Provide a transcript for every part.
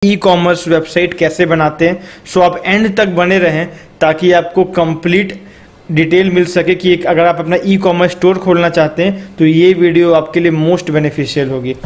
ई commerce website कैसे बनाते हैं। सो आप एंड तक बने रहें ताकि आपको कंप्लीट डिटेल मिल सके कि अगर आप अपना ई कॉमर्स स्टोर खोलना चाहते हैं तो ये वीडियो आपके लिए मोस्ट बेनिफिशियल होगी।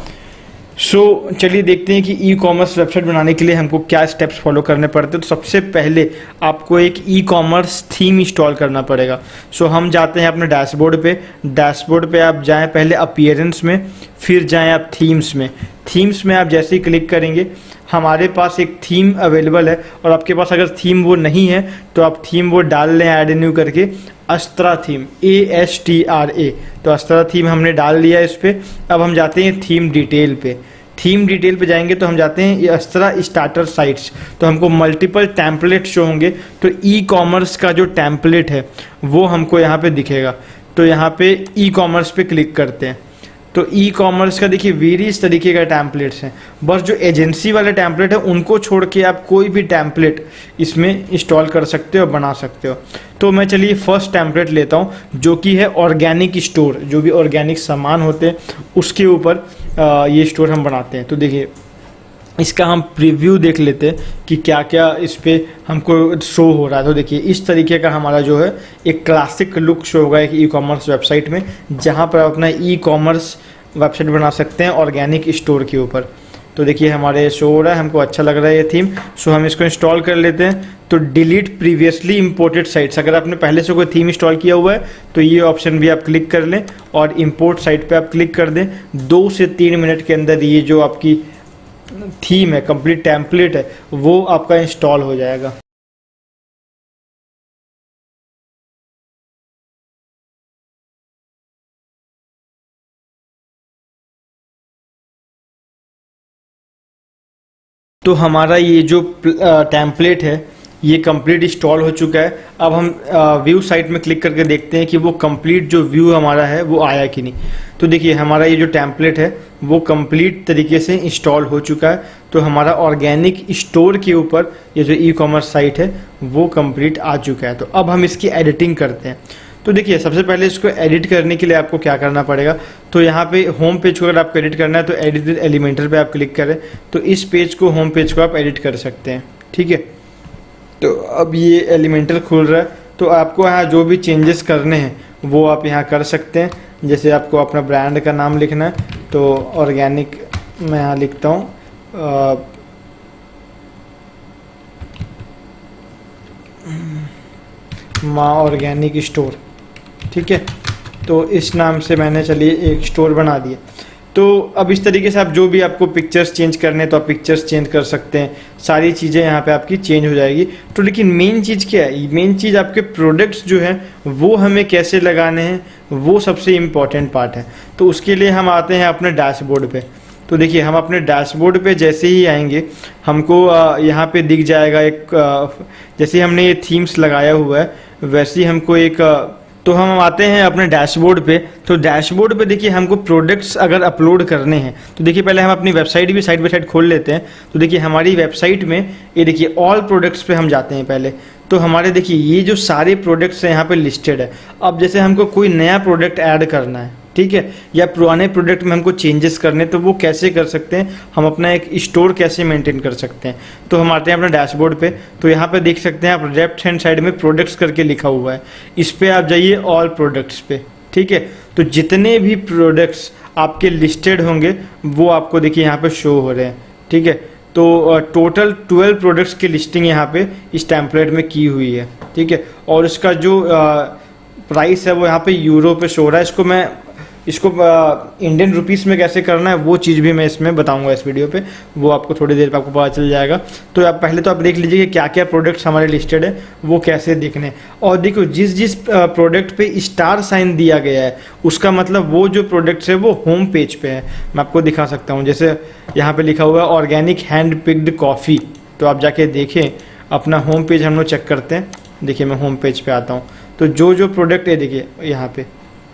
सो चलिए देखते हैं कि ई कॉमर्स वेबसाइट बनाने के लिए हमको क्या स्टेप्स फॉलो करने पड़ते हैं। तो सबसे पहले आपको एक ई कॉमर्स थीम इंस्टॉल करना पड़ेगा। सो हम जाते हैं अपने डैशबोर्ड पे आप जाएं पहले अपीयरेंस में, फिर जाएं आप थीम्स में। थीम्स में आप जैसे ही क्लिक करेंगे हमारे पास एक थीम अवेलेबल है, और आपके पास अगर थीम वो नहीं है तो आप थीम वो डाल लें ऐड न्यू करके, अस्त्रा थीम ASTRA। तो अस्त्रा थीम हमने डाल लिया इस पर। अब हम जाते हैं थीम डिटेल पे। थीम डिटेल पे जाएंगे तो हम जाते हैं ये अस्त्रा स्टार्टर साइट्स। तो हमको मल्टीपल टेम्पलेट शो होंगे। तो ई कॉमर्स का जो टेम्पलेट है वो हमको यहाँ पे दिखेगा। तो यहाँ पे ई कॉमर्स पे क्लिक करते हैं। तो ई कॉमर्स का देखिए वेरियस तरीके का टैम्पलेट्स हैं, बस जो एजेंसी वाले टैम्पलेट है उनको छोड़ के आप कोई भी टैम्पलेट इसमें इंस्टॉल कर सकते हो, बना सकते हो। तो मैं चलिए फर्स्ट टैम्पलेट लेता हूँ जो कि है ऑर्गेनिक स्टोर। जो भी ऑर्गेनिक सामान होते हैं उसके ऊपर ये स्टोर हम बनाते हैं। तो देखिए इसका हम प्रीव्यू देख लेते हैं कि क्या क्या इस पर हमको शो हो रहा है। तो देखिए इस तरीके का हमारा जो है एक क्लासिक लुक शो होगा एक ई कॉमर्स वेबसाइट में, जहाँ पर आप अपना ई कॉमर्स वेबसाइट बना सकते हैं ऑर्गेनिक स्टोर के ऊपर। तो देखिए हमारे शो हो रहा है, हमको अच्छा लग रहा है ये थीम। सो हम इसको इंस्टॉल कर लेते हैं। तो डिलीट प्रीवियसली इंपोर्टेड साइट्स, अगर आपने पहले से कोई थीम इंस्टॉल किया हुआ है तो ये ऑप्शन भी आप क्लिक कर लें और इंपोर्ट साइट पे आप क्लिक कर दें। 2 से 3 मिनट के अंदर ये जो आपकी थीम है, कंप्लीट टेम्पलेट है, वो आपका इंस्टॉल हो जाएगा। तो हमारा ये जो टेम्पलेट है ये कंप्लीट इंस्टॉल हो चुका है। अब हम व्यू साइट में क्लिक करके देखते हैं कि वो कंप्लीट जो व्यू हमारा है वो आया कि नहीं। तो देखिए हमारा ये जो टेम्पलेट है वो कंप्लीट तरीके से इंस्टॉल हो चुका है। तो हमारा ऑर्गेनिक स्टोर के ऊपर ये जो ई कॉमर्स साइट है वो कंप्लीट आ चुका है। तो अब हम इसकी एडिटिंग करते हैं। तो देखिए सबसे पहले इसको एडिट करने के लिए आपको क्या करना पड़ेगा। तो यहाँ पे होम पेज को अगर आपको एडिट करना है तो एडिट एलिमेंटर पे आप क्लिक करें तो इस पेज को, होम पेज को आप एडिट कर सकते हैं। ठीक है, तो अब ये एलिमेंटर खुल रहा है। तो आपको यहाँ जो भी चेंजेस करने हैं वो आप यहाँ कर सकते हैं। जैसे आपको अपना ब्रांड का नाम लिखना है तो ऑर्गेनिक मैं यहाँ लिखता हूँ माँ ऑर्गेनिक स्टोर। ठीक है, तो इस नाम से मैंने चलिए एक स्टोर बना दिया। तो अब इस तरीके से आप जो भी आपको पिक्चर्स चेंज करने तो आप पिक्चर्स चेंज कर सकते हैं। सारी चीज़ें यहाँ पे आपकी चेंज हो जाएगी। तो लेकिन मेन चीज़ क्या है, मेन चीज़ आपके प्रोडक्ट्स जो हैं वो हमें कैसे लगाने हैं वो सबसे इम्पॉर्टेंट पार्ट है। तो उसके लिए हम आते हैं अपने डैशबोर्ड पे। तो देखिए हम अपने डैशबोर्ड पे जैसे ही आएंगे हमको यहाँ पे दिख जाएगा एक जैसे हमने ये थीम्स लगाया हुआ है वैसे ही हमको एक तो हम आते हैं अपने डैशबोर्ड पे। तो डैशबोर्ड पे देखिए हमको प्रोडक्ट्स अगर अपलोड करने हैं तो देखिए पहले हम अपनी वेबसाइट भी साइड बाय साइड खोल लेते हैं। तो देखिए हमारी वेबसाइट में ये देखिए ऑल प्रोडक्ट्स पे हम जाते हैं पहले। तो हमारे देखिए ये जो सारे प्रोडक्ट्स हैं यहाँ पे लिस्टेड है। अब जैसे हमको कोई नया प्रोडक्ट ऐड करना है, ठीक है, या पुराने प्रोडक्ट में हमको चेंजेस करने तो वो कैसे कर सकते हैं, हम अपना एक स्टोर कैसे मेंटेन कर सकते हैं। तो हम आते हैं अपना डैशबोर्ड पे। तो यहाँ पे देख सकते हैं आप लेफ्ट हैंड साइड में प्रोडक्ट्स करके लिखा हुआ है, इस पर आप जाइए ऑल प्रोडक्ट्स पे। ठीक है, तो जितने भी प्रोडक्ट्स आपके लिस्टेड होंगे वो आपको देखिए यहाँ पे शो हो रहे हैं। ठीक है, तो टोटल 12 प्रोडक्ट्स की लिस्टिंग यहाँ पे इस टेम्पलेट में की हुई है। ठीक है, और इसका जो प्राइस है वो यहाँ पे यूरो पे शो हो रहा है। इसको इंडियन रुपीस में कैसे करना है वो चीज़ भी मैं इसमें बताऊंगा इस वीडियो पे, वो आपको थोड़ी देर पे आपको पता चल जाएगा। तो आप पहले तो आप देख लीजिए कि क्या क्या प्रोडक्ट्स हमारे लिस्टेड है वो कैसे दिखने। और देखो जिस प्रोडक्ट पे स्टार साइन दिया गया है उसका मतलब वो जो प्रोडक्ट्स है वो होम पेज पे है। मैं आपको दिखा सकता हूँ, जैसे यहाँ पे लिखा हुआ है ऑर्गेनिक हैंड पिक्ड कॉफ़ी। तो आप जाके देखें अपना होम पेज, हम लोग चेक करते हैं। देखिए मैं होम पेज पे आता हूँ तो जो प्रोडक्ट है देखिए यहाँ पे,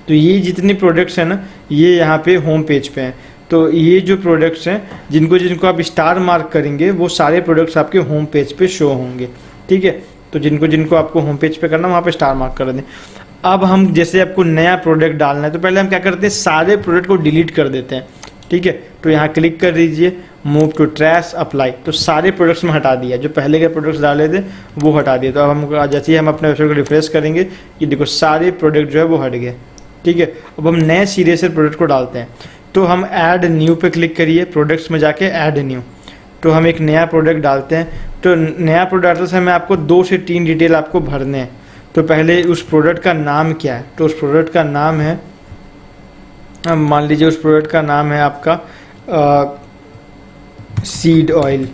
तो ये जितने प्रोडक्ट्स हैं ना ये यहाँ पे होम पेज पे हैं। तो ये जो प्रोडक्ट्स हैं जिनको आप स्टार मार्क करेंगे वो सारे प्रोडक्ट्स आपके होम पेज पे शो होंगे। ठीक है, तो जिनको आपको होम पेज पे करना वहाँ पे स्टार मार्क कर दें। अब हम जैसे आपको नया प्रोडक्ट डालना है तो पहले हम क्या करते हैं, सारे प्रोडक्ट को डिलीट कर देते हैं। ठीक है। तो यहाँ क्लिक कर दीजिए, मूव टू ट्रैश, अप्लाई। तो सारे प्रोडक्ट्स में हटा दिया, जो पहले के प्रोडक्ट्स डाले थे वो हटा दिए। तो अब हम जैसे ही हम अपने वेबसाइट को रिफ्रेश करेंगे, ये देखो सारे प्रोडक्ट जो है वो हट गए, ठीक है। अब हम नए सिरे से प्रोडक्ट को डालते हैं। तो हम ऐड न्यू पे क्लिक करिए, प्रोडक्ट्स में जाके ऐड न्यू। तो हम एक नया प्रोडक्ट डालते हैं। तो नया प्रोडक्ट डालते समय आपको 2 से 3 डिटेल आपको भरने हैं। तो पहले उस प्रोडक्ट का नाम क्या है, तो उस प्रोडक्ट का नाम है, मान लीजिए उस प्रोडक्ट का नाम है आपका सीड ऑयल,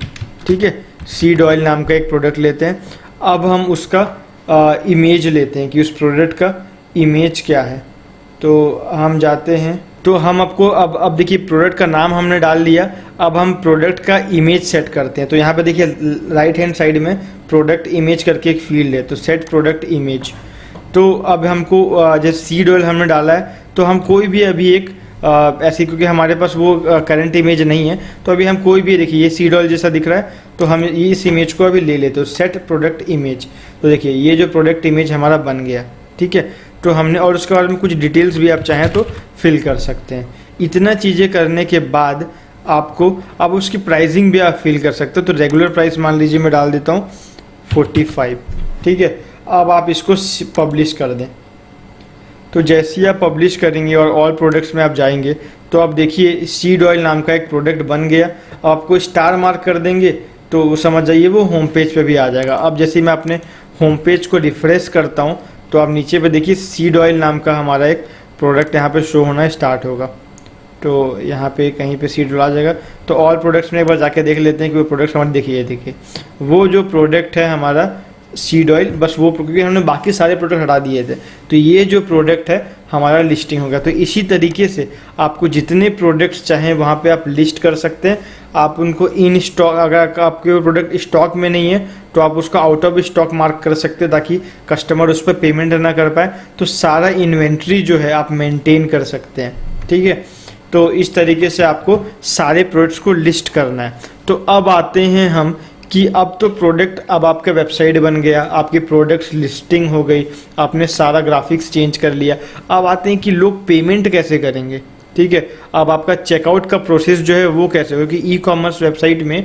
ठीक है। सीड ऑयल नाम का एक प्रोडक्ट लेते हैं। अब हम उसका इमेज लेते हैं कि उस प्रोडक्ट का इमेज क्या है। तो हम जाते हैं, तो हम आपको अब देखिए प्रोडक्ट का नाम हमने डाल लिया। अब हम प्रोडक्ट का इमेज सेट करते हैं। तो यहाँ पे देखिए राइट हैंड साइड में प्रोडक्ट इमेज करके एक फील्ड है, तो सेट प्रोडक्ट इमेज। तो अब हमको जैसे सीड ऑयल हमने डाला है, तो हम कोई भी अभी एक ऐसे, क्योंकि हमारे पास वो करंट इमेज नहीं है, तो अभी हम कोई भी, देखिए ये सीड ऑयल जैसा दिख रहा है, तो हम इस इमेज को अभी ले लेते हैं, सेट प्रोडक्ट इमेज। तो देखिए ये जो प्रोडक्ट इमेज हमारा बन गया, ठीक है। तो हमने, और उसके बाद में कुछ डिटेल्स भी आप चाहें तो फिल कर सकते हैं। इतना चीज़ें करने के बाद आपको अब उसकी प्राइसिंग भी आप फिल कर सकते हो। तो रेगुलर प्राइस मान लीजिए मैं डाल देता हूँ 45, ठीक है। अब आप इसको पब्लिश कर दें। तो जैसे ही आप पब्लिश करेंगे और ऑल प्रोडक्ट्स में आप जाएंगे, तो आप देखिए सीड ऑयल नाम का एक प्रोडक्ट बन गया। आपको स्टार मार्क कर देंगे तो समझ जाइए वो होम पेज पे भी आ जाएगा। अब जैसे मैं अपने होम पेज को रिफ्रेश करता हूँ, तो आप नीचे पे देखिए सीड ऑयल नाम का हमारा एक प्रोडक्ट यहाँ पे शो होना स्टार्ट होगा। तो यहाँ पे कहीं पे सीड ऑयल आ जाएगा। तो ऑल प्रोडक्ट्स में एक बार जाके देख लेते हैं कि वो प्रोडक्ट्स हमारे, देखिए वो जो प्रोडक्ट है हमारा सीड ऑयल, बस वो, क्योंकि हमने बाकी सारे प्रोडक्ट हटा दिए थे, तो ये जो प्रोडक्ट है हमारा लिस्टिंग हो गया। तो इसी तरीके से आपको जितने प्रोडक्ट्स चाहें वहाँ पे आप लिस्ट कर सकते हैं। आप उनको इन स्टॉक, अगर आपके प्रोडक्ट स्टॉक में नहीं है तो आप उसको आउट ऑफ स्टॉक मार्क कर सकते हैं, ताकि कस्टमर उस पर पेमेंट ना कर पाए। तो सारा इन्वेंट्री जो है आप मेंटेन कर सकते हैं, ठीक है। तो इस तरीके से आपको सारे प्रोडक्ट्स को लिस्ट करना है। तो अब आते हैं हम कि अब तो प्रोडक्ट, अब आपका वेबसाइट बन गया, आपकी प्रोडक्ट्स लिस्टिंग हो गई, आपने सारा ग्राफिक्स चेंज कर लिया। अब आते हैं कि लोग पेमेंट कैसे करेंगे, ठीक है। अब आपका चेकआउट का प्रोसेस जो है वो कैसे होगा, क्योंकि ई कॉमर्स वेबसाइट में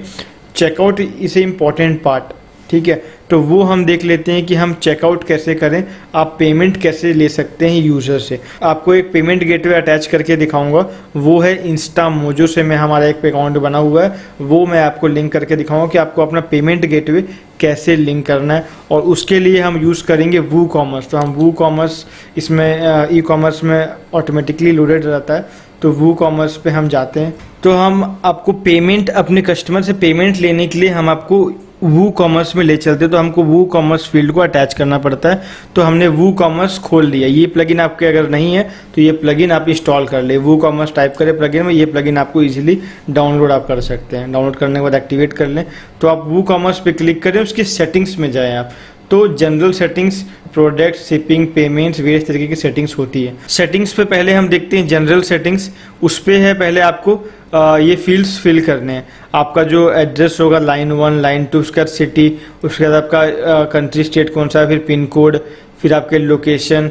checkout is a important part, ठीक है। तो वो हम देख लेते हैं कि हम चेकआउट कैसे करें, आप पेमेंट कैसे ले सकते हैं यूज़र से। आपको एक पेमेंट गेटवे अटैच करके दिखाऊंगा, वो है इंस्टामोजो से मैं, हमारा एक अकाउंट बना हुआ है, वो मैं आपको लिंक करके दिखाऊंगा कि आपको अपना पेमेंट गेटवे कैसे लिंक करना है। और उसके लिए हम यूज़ करेंगे वू कॉमर्स। तो हम वू कॉमर्स, इसमें ई कॉमर्स में ऑटोमेटिकली लोडेड रहता है, तो वू कॉमर्स पे हम जाते हैं। तो हम आपको पेमेंट, अपने कस्टमर से पेमेंट लेने के लिए हम आपको वू कॉमर्स में ले चलते, तो हमको वू कॉमर्स फील्ड को अटैच करना पड़ता है। तो हमने वू कॉमर्स खोल लिया। ये प्लगइन आपके अगर नहीं है तो ये प्लगइन आप इंस्टॉल कर ले, वू कॉमर्स टाइप करें प्लगइन में, ये प्लगइन आपको इजीली डाउनलोड आप कर सकते हैं। डाउनलोड करने के बाद एक्टिवेट कर लें। तो आप वू कॉमर्स पे क्लिक करें, उसकी सेटिंग्स में जाएँ आप। तो general settings, product, shipping, payments, various तरीके की सेटिंग्स होती है। सेटिंग्स पे पहले हम देखते हैं जनरल सेटिंग्स। उस पे है, पहले आपको ये फील्ड्स फिल करने हैं। आपका जो एड्रेस होगा लाइन 1, लाइन 2, उसके बाद सिटी, उसके बाद आपका कंट्री स्टेट कौन सा है, फिर पिन कोड, फिर आपके लोकेशन,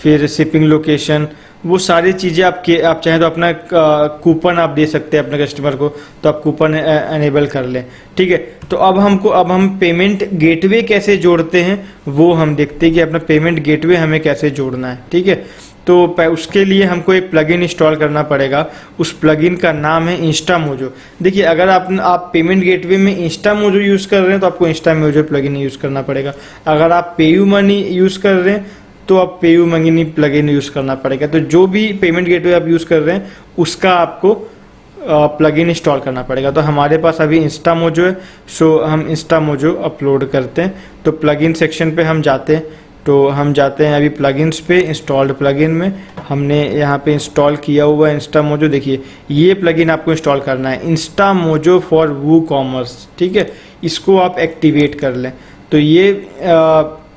फिर शिपिंग लोकेशन, वो सारी चीज़ें आप चाहें तो अपना कूपन आप दे सकते हैं अपने कस्टमर को, तो आप कूपन एनेबल कर लें, ठीक है। तो अब हम पेमेंट गेटवे कैसे जोड़ते हैं वो हम देखते हैं कि अपना पेमेंट गेटवे हमें कैसे जोड़ना है, ठीक है। तो उसके लिए हमको एक प्लगइन इंस्टॉल करना पड़ेगा। उस प्लगइन का नाम है इंस्टामोजो। देखिए अगर आप पेमेंट गेटवे में इंस्टामोजो यूज़ कर रहे हैं तो आपको इंस्टामोजो प्लगइन यूज़ करना पड़ेगा। अगर आप पेयू मनी यूज़ कर रहे हैं तो आप पेयू मनी प्लगइन यूज़ करना पड़ेगा। तो जो भी पेमेंट गेटवे आप यूज़ कर रहे हैं उसका आपको प्लगइन इंस्टॉल करना पड़ेगा। तो हमारे पास अभी इंस्टामोजो है, सो हम इंस्टामोजो अपलोड करते हैं। तो प्लगइन सेक्शन पे हम जाते हैं, तो हम जाते हैं अभी प्लगइन्स पे, इंस्टॉल्ड प्लगइन में हमने यहाँ पे इंस्टॉल किया हुआ है इंस्टामोजो। देखिए ये प्लगइन आपको इंस्टॉल करना है, इंस्टामोजो फॉर वू कॉमर्स, ठीक है। इसको आप एक्टिवेट कर लें। तो ये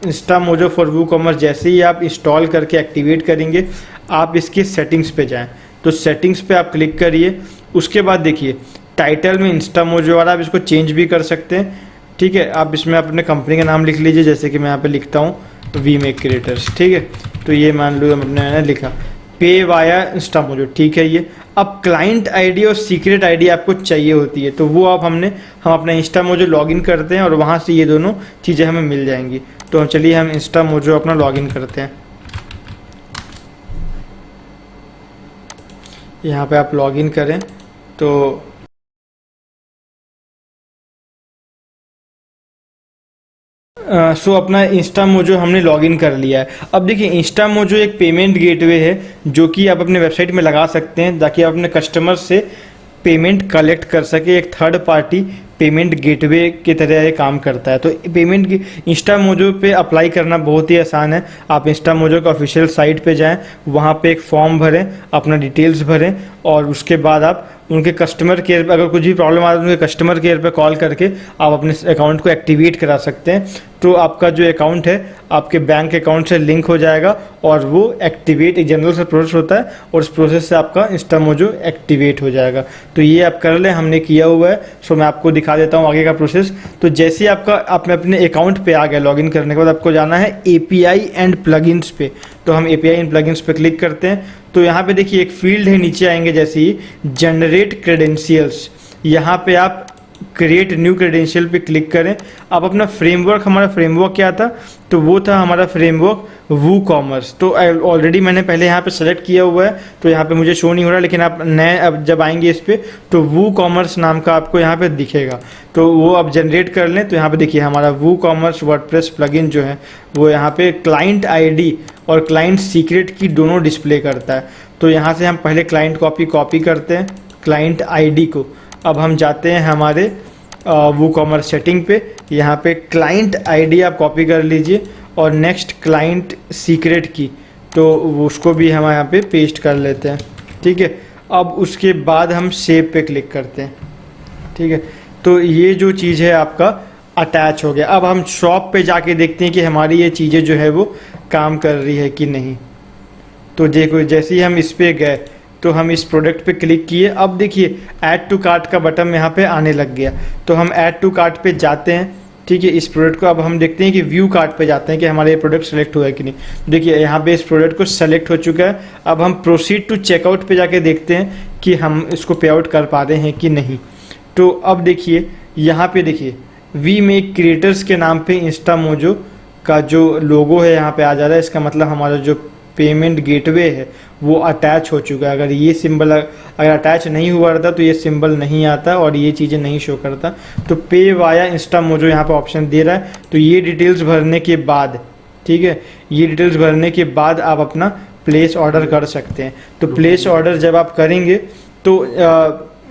इंस्टामोजो फॉर वू कॉमर्स जैसे ही आप इंस्टॉल करके एक्टिवेट करेंगे, आप इसके सेटिंग्स पे जाएं। तो सेटिंग्स पे आप क्लिक करिए। उसके बाद देखिए टाइटल में इंस्टामोजो वाला, आप इसको चेंज भी कर सकते हैं, ठीक है। आप इसमें अपने कंपनी का नाम लिख लीजिए, जैसे कि मैं यहाँ पे लिखता हूँ वी मेक क्रिएटर्स, ठीक है। तो ये मान लो हमने लिखा पे वाया इंस्टामोजो, ठीक है। ये अब क्लाइंट आईडी और सीक्रेट आईडी आपको चाहिए होती है, तो वो आप हम अपना इंस्टा मोजो लॉगिन करते हैं और वहाँ से ये दोनों चीज़ें हमें मिल जाएंगी। तो चलिए हम इंस्टा मोजो अपना लॉगिन करते हैं। यहाँ पे आप लॉगिन करें तो सो अपना इंस्टा मोजो हमने लॉगिन कर लिया है। अब देखिए इंस्टा मोजो एक पेमेंट गेटवे है जो कि आप अपने वेबसाइट में लगा सकते हैं ताकि आप अपने कस्टमर से पेमेंट कलेक्ट कर सके। एक थर्ड पार्टी पेमेंट गेटवे की तरह ये काम करता है। तो पेमेंट इंस्टा मोजो पे अप्लाई करना बहुत ही आसान है। आप इंस्टा मोजो का ऑफिशियल साइट पे जाएं, वहाँ पे एक फॉर्म भरें, अपना डिटेल्स भरें और उसके बाद आप उनके कस्टमर केयर पे, अगर कुछ भी प्रॉब्लम आ रहा है उनके कस्टमर केयर पे कॉल करके आप अपने अकाउंट को एक्टिवेट करा सकते हैं। तो आपका जो अकाउंट है आपके बैंक अकाउंट से लिंक हो जाएगा और वो एक्टिवेट, एक जनरल सा प्रोसेस होता है और उस प्रोसेस से आपका इंस्टा मोजो एक्टिवेट हो जाएगा। तो ये आप कर लें, हमने किया हुआ है। सो मैं आपको दिखा देता हूँ आगे का प्रोसेस। तो जैसे ही आप अपने अकाउंट पे आ गए, लॉगिन करने के बाद आपको जाना है API एंड प्लगइन्स पे। तो हम API एंड प्लगइन्स पे क्लिक करते हैं। तो यहाँ पे देखिए एक फील्ड है, नीचे आएंगे जैसे ही जनरेट क्रेडेंशियल्स, यहाँ पे आप क्रिएट न्यू क्रेडेंशियल पे क्लिक करें। अब अपना फ्रेमवर्क, हमारा फ्रेमवर्क क्या था, तो वो था हमारा फ्रेमवर्क वूकॉमर्स। तो ऑलरेडी मैंने पहले यहाँ पे सेलेक्ट किया हुआ है तो यहाँ पे मुझे शो नहीं हो रहा, लेकिन आप नए अब जब आएंगे इस पे तो वूकॉमर्स नाम का आपको यहाँ पे दिखेगा। तो वो आप जनरेट कर लें। तो यहाँ पे देखिए हमारा वूकॉमर्स वर्डप्रेस प्लगइन जो है वो यहाँ पे क्लाइंट आईडी और क्लाइंट सीक्रेट की दोनों डिस्प्ले करता है। तो यहाँ से हम पहले क्लाइंट कॉपी करते हैं, क्लाइंट आईडी को। अब हम जाते हैं हमारे वूकॉमर्स सेटिंग पे, यहाँ पे क्लाइंट आईडी आप कॉपी कर लीजिए और नेक्स्ट क्लाइंट सीक्रेट की, तो उसको भी हम यहाँ पे पेस्ट कर लेते हैं। ठीक है, अब उसके बाद हम सेव पे क्लिक करते हैं। ठीक है, तो ये जो चीज़ है आपका अटैच हो गया। अब हम शॉप पे जाके देखते हैं कि हमारी ये चीज़ें जो है वो काम कर रही है कि नहीं। तो देखो जैसे ही हम इस पे गए तो हम इस प्रोडक्ट पे क्लिक किए। अब देखिए ऐड टू कार्ट का बटन यहाँ पे आने लग गया। तो हम ऐड टू कार्ट पे जाते हैं। ठीक है, इस प्रोडक्ट को अब हम देखते हैं कि व्यू कार्ट पे जाते हैं कि हमारा ये प्रोडक्ट सेलेक्ट हुआ है कि नहीं। देखिए यहाँ पे इस प्रोडक्ट को सेलेक्ट हो चुका है। अब हम प्रोसीड टू चेकआउट पे जाके देखते हैं कि हम इसको पे आउट कर पा रहे हैं कि नहीं। तो अब देखिए यहाँ पे देखिए वी मेक क्रिएटर्स के नाम पे इंस्टा मोजो का जो लोगो है यहाँ पे आ जा रहा है। इसका मतलब हमारा जो पेमेंट गेटवे है वो अटैच हो चुका है। अगर ये सिंबल अगर अटैच नहीं हुआ रहता तो ये सिंबल नहीं आता और ये चीज़ें नहीं शो करता। तो पे वाया इंस्टा मोजो यहाँ पे ऑप्शन दे रहा है। तो ये डिटेल्स भरने के बाद, ठीक है, ये डिटेल्स भरने के बाद आप अपना प्लेस ऑर्डर कर सकते हैं। तो प्लेस ऑर्डर जब आप करेंगे तो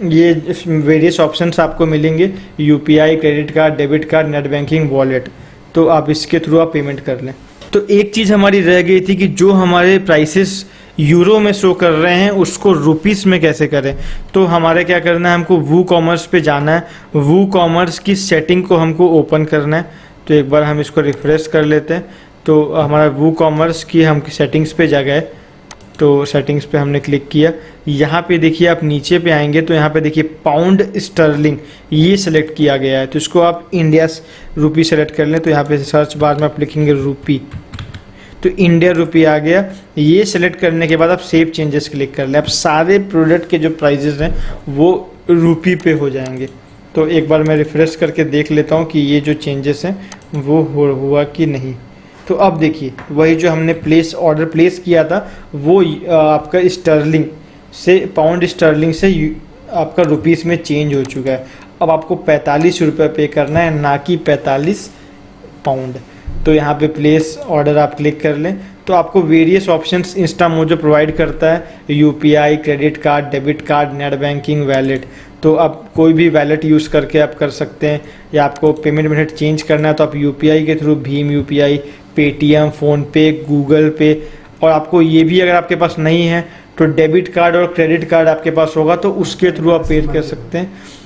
ये वेरियस ऑप्शंस आपको मिलेंगे, UPI, credit card, debit card, net banking, wallet. तो आप इसके थ्रू आप पेमेंट कर लें। तो एक चीज़ हमारी रह गई थी कि जो हमारे प्राइसेस यूरो में शो कर रहे हैं उसको रुपीस में कैसे करें। तो हमारे क्या करना है, हमको वूकॉमर्स पे जाना है, वूकॉमर्स की सेटिंग को हमको ओपन करना है। तो एक बार हम इसको रिफ्रेश कर लेते हैं। तो हमारा वूकॉमर्स की हम सेटिंग्स पे जा गए। तो सेटिंग्स पे हमने क्लिक किया। यहाँ पे देखिए आप नीचे पे आएंगे तो यहाँ पे देखिए पाउंड स्टर्लिंग ये सिलेक्ट किया गया है। तो इसको आप इंडिया रुपी सेलेक्ट कर लें। तो यहाँ पे सर्च बार में आप लिखेंगे रुपी, तो इंडिया रुपी आ गया। ये सिलेक्ट करने के बाद आप सेव चेंजेस क्लिक कर लें। अब सारे प्रोडक्ट के जो प्राइजेस हैं वो रुपी पे हो जाएंगे। तो एक बार मैं रिफ्रेश करके देख लेता हूँ कि ये जो चेंजेस हैं वो हुआ कि नहीं। तो अब देखिए वही जो हमने ऑर्डर प्लेस किया था वो आपका स्टर्लिंग से, पाउंड स्टर्लिंग से आपका रुपीस में चेंज हो चुका है। अब आपको 45 रुपये पे करना है, ना कि 45 पाउंड। तो यहाँ पे प्लेस ऑर्डर आप क्लिक कर लें। तो आपको various options Insta mojo provide करता है, UPI, credit card, debit card, net banking, wallet. तो आप कोई भी वैलेट यूज़ करके आप कर सकते हैं, या आपको पेमेंट मेथड चेंज करना है तो आप UPI के through Bhim UPI, Paytm, PhonePe, Google पे, और आपको ये भी अगर आपके पास नहीं है तो डेबिट कार्ड और क्रेडिट कार्ड आपके पास होगा तो उसके थ्रू आप पे कर सकते हैं।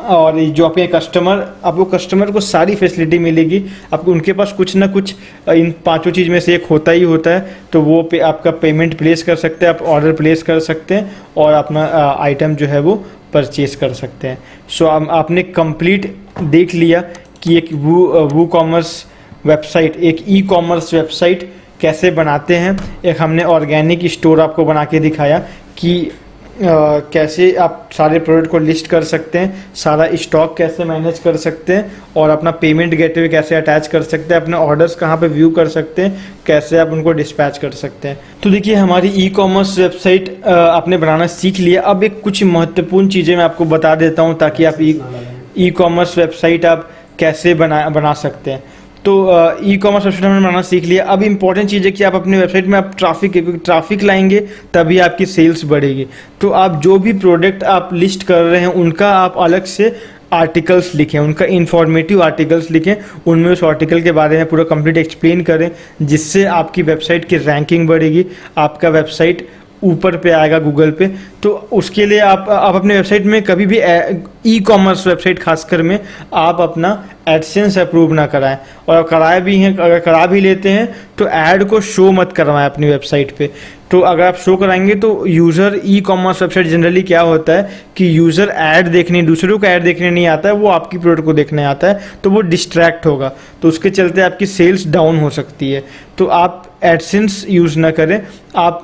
और जो आपके आपको कस्टमर को सारी फैसिलिटी मिलेगी। आपको उनके पास कुछ ना कुछ इन पांचों चीज़ में से एक होता ही होता है। तो वो आपका पेमेंट प्लेस कर सकते हैं, आप ऑर्डर प्लेस कर सकते हैं और अपना आइटम जो है वो परचेज कर सकते हैं। सो आपने कंप्लीट देख लिया कि एक वूकॉमर्स वेबसाइट, एक ई-कॉमर्स वेबसाइट कैसे बनाते हैं। एक हमने ऑर्गेनिक स्टोर आपको बना के दिखाया कि कैसे आप सारे प्रोडक्ट को लिस्ट कर सकते हैं, सारा स्टॉक कैसे मैनेज कर सकते हैं, और अपना पेमेंट गेटवे कैसे अटैच कर सकते हैं, अपने ऑर्डर्स कहाँ पे व्यू कर सकते हैं, कैसे आप उनको डिस्पैच कर सकते हैं। तो देखिए हमारी ई कॉमर्स वेबसाइट आपने बनाना सीख लिया। अब एक कुछ महत्वपूर्ण चीज़ें मैं आपको बता देता हूँ ताकि आप ई कॉमर्स वेबसाइट आप कैसे बना सकते हैं। तो ई कॉमर्स वेबसाइट हमने बनाना सीख लिया। अब इंपॉर्टेंट चीज़ है कि आप अपने वेबसाइट में आप ट्रैफिक लाएंगे तभी आपकी सेल्स बढ़ेगी। तो आप जो भी प्रोडक्ट आप लिस्ट कर रहे हैं उनका आप अलग से आर्टिकल्स लिखें, उनका इंफॉर्मेटिव आर्टिकल्स लिखें, उनमें उस आर्टिकल के बारे में पूरा कंप्लीट एक्सप्लेन करें, जिससे आपकी वेबसाइट की रैंकिंग बढ़ेगी, आपका वेबसाइट ऊपर पे आएगा गूगल पे। तो उसके लिए आप अपने वेबसाइट में कभी भी ई कॉमर्स वेबसाइट खासकर में आप अपना एडसेंस अप्रूव ना कराएं, और कराए भी हैं, अगर करा भी लेते हैं तो ऐड को शो मत करवाएं अपनी वेबसाइट पे। तो अगर आप शो कराएंगे तो यूज़र ई कॉमर्स वेबसाइट जनरली क्या होता है कि यूज़र ऐड देखने, दूसरों का ऐड देखने नहीं आता है, वो आपकी प्रोडक्ट को देखने आता है, तो वो डिस्ट्रैक्ट होगा, तो उसके चलते आपकी सेल्स डाउन हो सकती है। तो आप एडसेंस यूज़ ना करें, आप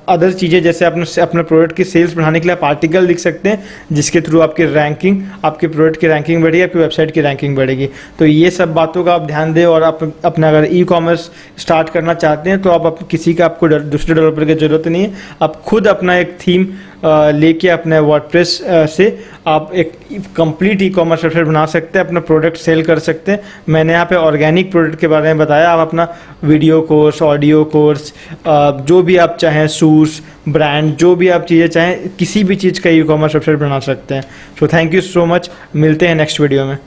अदर चीज़ें जैसे अपने प्रोडक्ट की सेल्स बढ़ाने के लिए आप आर्टिकल लिख सकते हैं, जिसके थ्रू आपकी रैंकिंग, आपके प्रोडक्ट की रैंकिंग बढ़ेगी, आपकी वेबसाइट की रैंकिंग बढ़ेगी। तो ये सब बातों का आप ध्यान दें, और आप अपना अगर ई कॉमर्स स्टार्ट करना चाहते हैं तो आप किसी का आपको दूसरे डेवलपर की ज़रूरत नहीं है, आप खुद अपना एक थीम लेके अपने वर्डप्रेस से आप एक कंप्लीट ई कॉमर्स वेबसाइट बना सकते हैं, अपना प्रोडक्ट सेल कर सकते हैं। मैंने यहाँ पे ऑर्गेनिक प्रोडक्ट के बारे में बताया, आप अपना वीडियो कोर्स, ऑडियो कोर्स, जो भी आप चाहें, शूज़ ब्रांड, जो भी आप चीज़ें चाहें, किसी भी चीज़ का ई कॉमर्स वेबसाइट बना सकते हैं। So thank you so much, मिलते हैं नेक्स्ट वीडियो में।